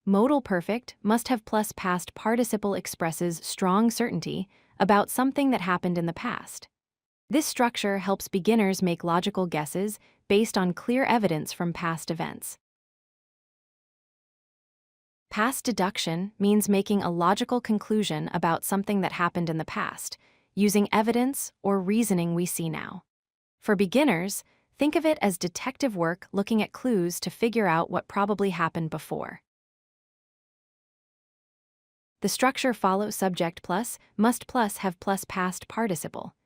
Modal perfect must have plus past participle expresses strong certainty about something that happened in the past. This structure helps beginners make logical guesses based on clear evidence from past events. Past deduction means making a logical conclusion about something that happened in the past, using evidence or reasoning we see now. For beginners, think of it as detective work looking at clues to figure out what probably happened before. The structure follow subject plus, must plus have plus past participle.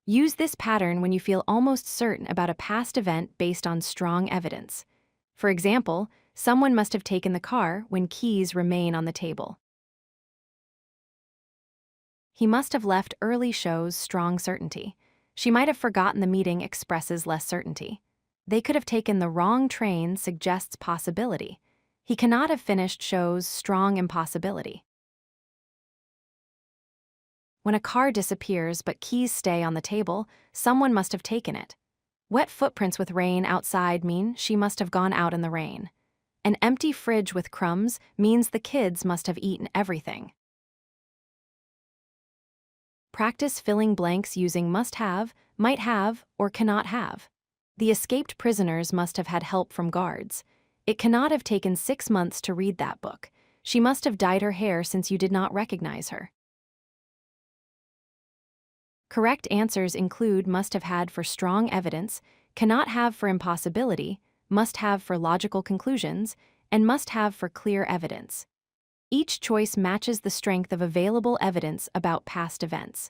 Use this pattern when you feel almost certain about a past event based on strong evidence. For example, someone must have taken the car when keys remain on the table. He must have left early shows strong certainty. She might have forgotten the meeting expresses less certainty. They could have taken the wrong train suggests possibility. He cannot have finished shows strong impossibility. When a car disappears but keys stay on the table, someone must have taken it. Wet footprints with rain outside mean she must have gone out in the rain. An empty fridge with crumbs means the kids must have eaten everything. Practice filling blanks using must have, might have, or cannot have. The escaped prisoners must have had help from guards. It cannot have taken 6 months to read that book. She must have dyed her hair since you did not recognize her. Correct answers include must have had for strong evidence, cannot have for impossibility, must have for logical conclusions, and must have for clear evidence. Each choice matches the strength of available evidence about past events.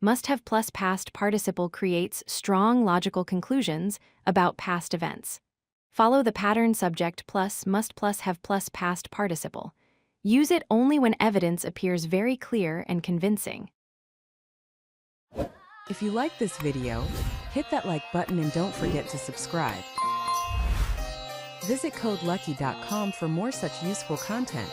Must have plus past participle creates strong logical conclusions about past events. Follow the pattern subject plus must plus have plus past participle. Use it only when evidence appears very clear and convincing. If you like this video, hit that like button and don't forget to subscribe. Visit codelucky.com for more such useful content.